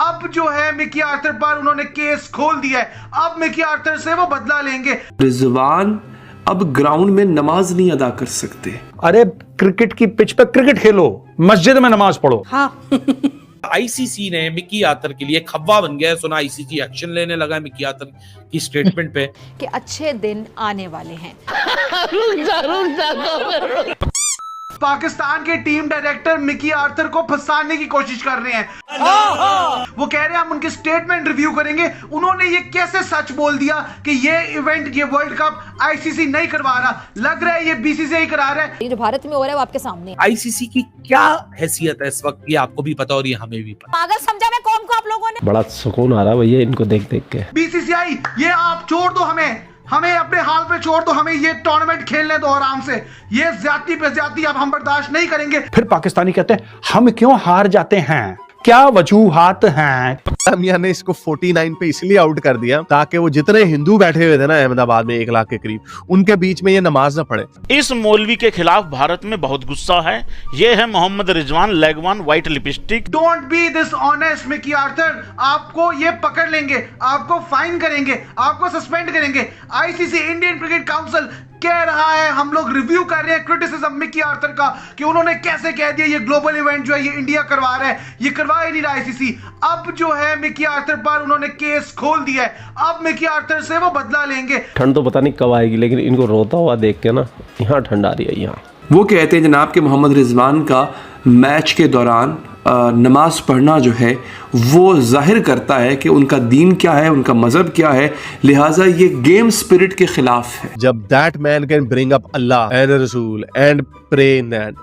अब जो है मिकी आर्थर पर उन्होंने केस खोल दिया है। अब मिकी आर्थर से वो बदला लेंगे। रिजवान अब ग्राउंड में नमाज नहीं अदा कर सकते। अरे क्रिकेट की पिच पे क्रिकेट खेलो, मस्जिद में नमाज पढ़ो। हाँ। आईसीसी ने मिकी आर्थर के लिए खब्बा बन गया है। सुना आईसीसी एक्शन लेने लगा है मिकी आर्थर की स्टेटमेंट पे कि अच्छे दिन आने वाले हैं। पाकिस्तान के टीम डायरेक्टर मिकी आर्थर को फंसाने की कोशिश कर रहे हैं। वो कह रहे हैं हम उनकी स्टेटमेंट रिव्यू करेंगे। उन्होंने ये कैसे सच बोल दिया कि ये इवेंट, ये वर्ल्ड कप आईसीसी नहीं करवा रहा, लग रहा है ये बीसीसीआई करा रहा है। ये जो भारत में हो रहा है वो आपके सामने है। आईसीसी की क्या हैसियत है इस वक्त, ये आपको भी पता और ये हमें भी पता। पागल समझा मैं कौन को आप लोगों ने। बड़ा सुकून आ रहा है भैया इनको देख देख के। बीसीसीआई ये आप छोड़ दो, हमें अपने हाल पे छोड़ दो, हमें ये टूर्नामेंट खेलने दो आराम से। ये ज्यादती पे ज्यादती अब हम बर्दाश्त नहीं करेंगे। फिर पाकिस्तानी कहते हैं हम क्यों हार जाते हैं, क्या वजूहात हैं। मियां ने इसको 49 पे इसलिए आउट कर दिया ताकि वो जितने हिंदू बैठे हुए थे ना अहमदाबाद में 1 लाख के करीब, उनके बीच में ये नमाज ना पढ़े। इस मौलवी के खिलाफ भारत में बहुत गुस्सा है। ये है मोहम्मद रिजवान लेगवान white lipstick. Don't be this honest Mickey Arthur, आपको ये पकड़ लेंगे, आपको फाइन करेंगे, आपको सस्पेंड करेंगे। आईसीसी, इंडियन क्रिकेट काउंसिल कह रहा है, हम लोग रिव्यू कर रहे हैं क्रिटिसिज्म मिकी आर्थर का कि उन्होंने कैसे कह दिया ये ग्लोबल इवेंट जो है ये इंडिया करवा रहा है, ये करवा ही नहीं रहा आईसीसी। अब जो है मिकी आर्थर पर उन्होंने केस खोल दिया है। अब मिकी आर्थर से वो बदला लेंगे। ठंड तो पता नहीं कब आएगी, लेकिन इनको रोता हुआ देख के ना यहाँ ठंड आ रही है। यहाँ वो कहते हैं जनाब कि मोहम्मद रिजवान का मैच के दौरान नमाज पढ़ना जो है वो जाहिर करता है कि उनका दीन क्या है, उनका मजहब क्या है, लिहाजा ये गेम स्पिरिट के खिलाफ है। जब that man can bring up Allah and रसूल एंड प्रे इन दैट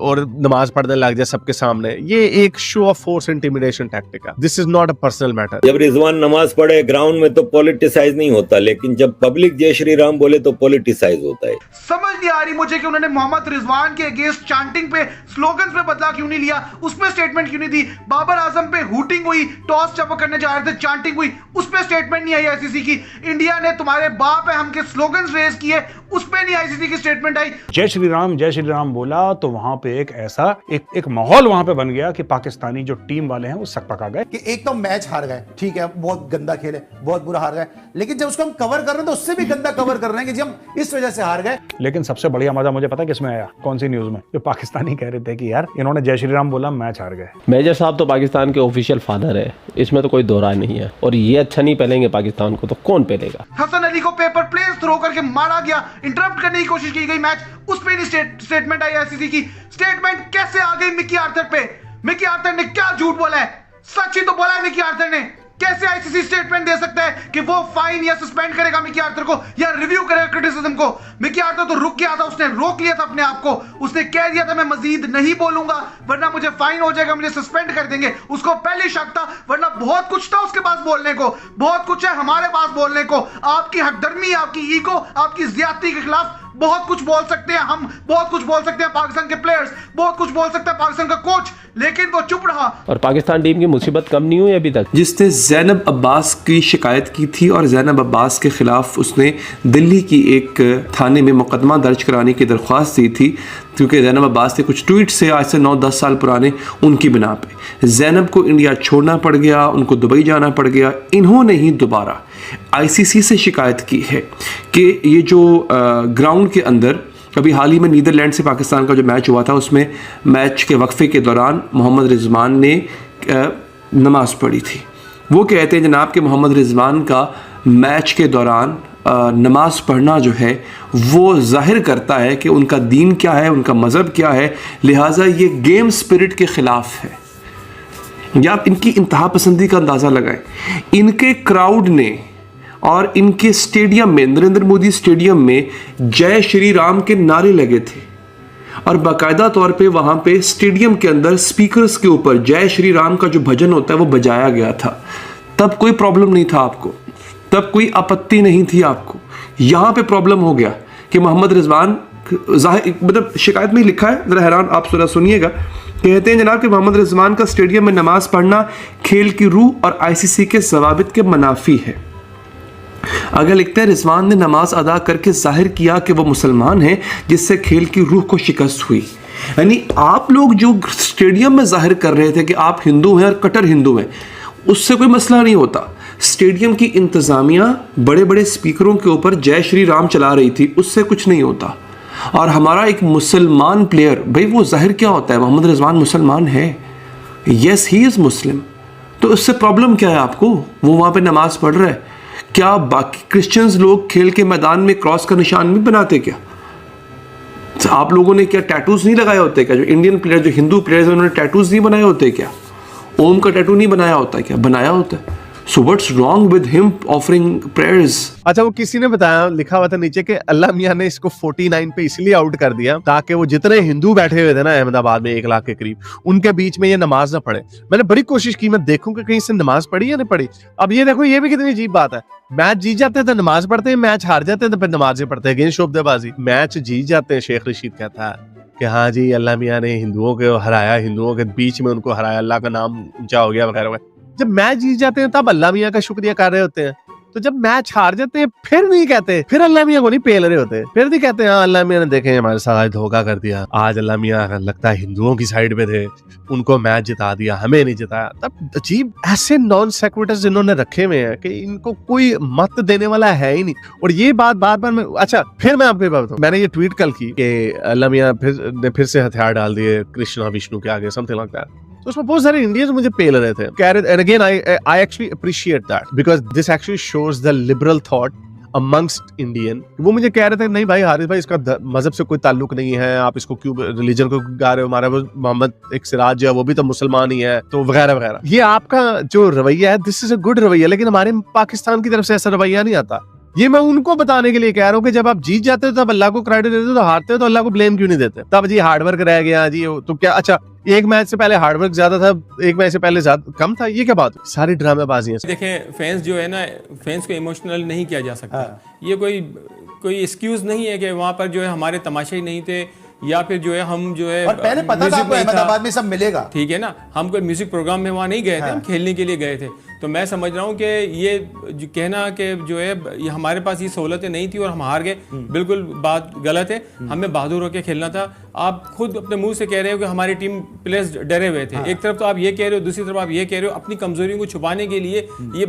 और नमाज पढ़ने लग जाए सबके सामने, ये एक show of force intimidation tactic है। This is not a personal matter. जब रिजवान नमाज पढ़े ग्राउंड में तो पॉलिटिसाइज नहीं होता, लेकिन जब पब्लिक जय श्री राम बोले तो पॉलिटिसाइज होता है। समझ नहीं आ रही मुझे कि उन्होंने मोहम्मद रिजवान के अगेंस्ट चांटिंग पे, स्लोगन्स पे बदला क्यों नहीं लिया, उसमें स्टेटमेंट क्यों नहीं दी। बाबर आजम पे हूटिंग हुई, टॉस जब वो करने जा रहे थे चांटिंग हुई, उस पे स्टेटमेंट नहीं आई आईसीसी की। इंडिया ने तुम्हारे बाप है हमके स्लोगन्स रेज किए, उस पे नहीं आईसीसी की स्टेटमेंट आई। जय श्री राम बोला तो वहां पे एक ऐसा एक माहौल वहां पे बन गया कि पाकिस्तानी जो टीम वाले हैं वो सकपका गए कि एक तो मैच हार गए, ठीक है, बहुत गंदा खेले, बहुत बुरा हार गए, लेकिन जब उसको हम कवर कर रहे हैं तो उससे भी गंदा कवर कर रहे हैं कि जी हम इस वजह से हार गए। लेकिन सबसे बढ़िया मजा मुझे पता किसमें आया, कौन सी न्यूज में, जो पाकिस्तानी कह रहे थे कि यार इन्होंने जय श्री राम बोला मैच हार गए। मेजर साहब तो पाकिस्तान के ऑफिशियल फादर है, इसमें तो कोई दो राय नहीं है। और ये अच्छा नहीं पहलेंगे पाकिस्तान को तो कौन पहलेगा। हसन अली को पेपर प्लेन थ्रो करके मारा गया, इंटरप्ट करने की कोशिश की गई मैच, उस पे नहीं स्टेटमेंट आई आईसीसी की। स्टेटमेंट कैसे आ गई मिकी आर्थर पे? मिकी आर्थर ने क्या झूठ बोला है? सच ही तो बोला है मिकी आर्थर ने। कैसे आईसीसी स्टेटमेंट दे सकता है कि वो फाइन या सस्पेंड करेगा मिकी आर्थर को या रिव्यू करेगा क्रिटिसिज्म को? मिकी आर्थर तो रुक गया था, उसने रोक लिया था अपने आप को, उसने कह दिया था मैं मजीद नहीं बोलूंगा वरना मुझे फाइन हो जाएगा, मुझे सस्पेंड कर देंगे। उसको पहले शक था, वरना बहुत कुछ था उसके पास बोलने को, बहुत कुछ है हमारे पास बोलने को। आपकी हकदर्मी, आपकी ईगो, आपकी ज्यादती के खिलाफ बहुत कुछ बोल सकते हैं हम, बहुत कुछ बोल सकते हैं पाकिस्तान के प्लेयर्स, बहुत कुछ बोल सकते हैं पाकिस्तान का कोच, लेकिन वो चुप रहा। और पाकिस्तान टीम की मुसीबत कम नहीं हुई अभी तक। जिसने ज़ैनब अब्बास की शिकायत की थी और ज़ैनब अब्बास के ख़िलाफ़ उसने दिल्ली की एक थाने में मुकदमा दर्ज कराने की दरख्वास्त दी थी, क्योंकि ज़ैनब अब्बास के कुछ ट्वीट से आज से 9-10 साल पुराने, उनकी बिना पे ज़ैनब को इंडिया छोड़ना पड़ गया, उनको दुबई जाना पड़ गया। इन्होंने ही दोबारा आईसीसी से शिकायत की है कि ये जो ग्राउंड के अंदर अभी हाल ही में नीदरलैंड से पाकिस्तान का जो मैच हुआ था, उसमें मैच के वक्फे के दौरान मोहम्मद रिजवान ने नमाज़ पढ़ी थी। वो कहते हैं जनाब कि मोहम्मद रिजवान का मैच के दौरान नमाज पढ़ना जो है वो जाहिर करता है कि उनका दीन क्या है, उनका मज़हब क्या है, लिहाजा ये गेम स्पिरिट के ख़िलाफ़ है। या आप इनकी इंतहा पसंदी का अंदाज़ा लगाएं। इनके क्राउड ने और इनके स्टेडियम में, नरेंद्र मोदी स्टेडियम में जय श्री राम के नारे लगे थे और बाकायदा तौर पे वहाँ पे स्टेडियम के अंदर स्पीकर्स के ऊपर जय श्री राम का जो भजन होता है वो बजाया गया था। तब कोई प्रॉब्लम नहीं था आपको, तब कोई आपत्ति नहीं थी आपको। यहाँ पे प्रॉब्लम हो गया कि मोहम्मद रिजवान, मतलब शिकायत में लिखा है, जरा हैरान आप जरा सुनिएगा। कहते हैं जनाब कि मोहम्मद रिजवान का स्टेडियम में नमाज पढ़ना खेल की रूह और आईसीसी के ज़वाबित के मुनाफी है। अगर लिखते हैं रिजवान ने नमाज अदा करके जाहिर किया कि वो मुसलमान हैं, जिससे खेल की रूह को शिकस्त हुई। यानी आप लोग जो स्टेडियम में जाहिर कर रहे थे कि आप हिंदू हैं और कट्टर हिंदू हैं, उससे कोई मसला नहीं होता। स्टेडियम की इंतज़ामिया बड़े बड़े स्पीकरों के ऊपर जय श्री राम चला रही थी, उससे कुछ नहीं होता। और हमारा एक मुसलमान प्लेयर, भाई वो ज़ाहिर क्या होता है, मोहम्मद रिजवान मुसलमान है, यस ही इज़ मुस्लिम, तो उससे प्रॉब्लम क्या है आपको? वो वहाँ पे नमाज़ पढ़ रहा है, क्या बाकी क्रिश्चियंस लोग खेल के मैदान में क्रॉस का निशान भी बनाते क्या? आप लोगों ने क्या टैटूज नहीं लगाए होते क्या? जो इंडियन प्लेयर, जो हिंदू प्लेयर्स उन्होंने टैटूज नहीं बनाए होते क्या? ओम का टैटू नहीं बनाया होता क्या? बनाया होता है। So what's wrong with him offering prayers? अच्छा, वो किसी ने बताया, लिखा हुआ था नीचे कि अल्लाह मियां ने इसको 49 पे इसलिए आउट कर दिया ताकि वो जितने हिंदू बैठे हुए थे ना अहमदाबाद में 1 लाख के करीब, उनके बीच में ये नमाज ना पढ़े। मैंने बड़ी कोशिश की, मैं देखूं कि कहीं से नमाज पढ़ी या नहीं पढ़ी। अब ये देखो, ये भी कितनी अजीब बात है, मैच जीत जाते हैं तो नमाज पढ़ते हैं, मैच हार जाते हैं तो फिर नमाजें पढ़ते हैं। अगेंस्ट शोबदेबाजी। मैच जीत जाते हैं, शेख रशीद कहता है कि हाँ जी अल्लाह मियां ने हिंदुओं को हराया, हिंदुओं के बीच में उनको हराया, अल्लाह का नाम ऊंचा हो गया वगैरह वगैरह। जब मैच जीत जाते हैं तब अल्लाह मियां का शुक्रिया कर रहे होते हैं, तो जब मैच हार जाते हैं फिर नहीं कहते, फिर अल्लाह मियां को नहीं पेल रहे होते, फिर नहीं कहते हाँ अल्लाह मियां ने देखे हमारे साथ आज धोखा कर दिया, आज अल्लाह मियां लगता है हिंदुओं की साइड पे थे, उनको मैच जिता दिया, हमें नहीं जिताया। तब अजीब ऐसे नॉन सेक्रेटर्स जिन्होंने रखे हुए हैं कि इनको कोई मत देने वाला है ही नहीं। और ये बात बार बार मैं, अच्छा फिर मैं आपको बात बताऊं, मैंने ये ट्वीट कल की कि अल्लाह मियां फिर से हथियार डाल दिए कृष्णा विष्णु के आगे, समथिंग लाइक दैट। तो उसमें बहुत सारे इंडियंस मुझे पेल रहे थे, कह रहे, and again I actually appreciate that because this actually shows the liberal thought amongst Indian. वो मुझे कह रहे थे नहीं भाई हारिस भाई, इसका मजहब से कोई ताल्लुक नहीं है, आप इसको क्यों रिलीजन को गा रहे हो, हमारा वो मोहम्मद एक सिराज जो है वो भी तो मुसलमान ही है, तो वगैरह वगैरह। ये आपका जो रवैया है, दिस इज अ गुड रवैया, लेकिन हमारे पाकिस्तान की तरफ से ऐसा रवैया नहीं आता। ये मैं उनको बताने के लिए कह रहा हूँ कि जब आप जीत जाते हो तब अल्लाह को क्रेडिट देते हो, तो हारते हो तो अल्लाह को ब्लेम क्यों नहीं देते? तब जी हार्डवर्क रह गया जी, तो क्या अच्छा एक मैच से पहले हार्डवर्क ज्यादा था, एक मैच से पहले ज्यादा कम था, ये क्या बात? सारी ड्रामेबाजी है। देखें, फैंस जो है ना, फैंस को इमोशनल नहीं किया जा सकता। ये कोई एक्सक्यूज नहीं है कि वहाँ पर जो है हमारे तमाशे ही नहीं थे, या फिर जो है हम जो है, और पहले पता था आपको अहमदाबाद में सब मिलेगा, ठीक है ना, हम कोई म्यूजिक प्रोग्राम में वहाँ नहीं गए थे, हम खेलने के लिए गए थे। तो मैं समझ रहा हूँ कि ये जो कहना कि जो है ये हमारे पास ये सहूलतें नहीं थी और हम हार गए, बिल्कुल बात गलत है। हमें बहादुर होकर खेलना था। आप खुद अपने मुंह से कह रहे हो कि हमारी टीम प्लेयर्स डरे हुए थे। एक तरफ तो आप ये कह रहे हो, दूसरी तरफ आप ये कह रहे हो, अपनी कमजोरियों को छुपाने के लिए ये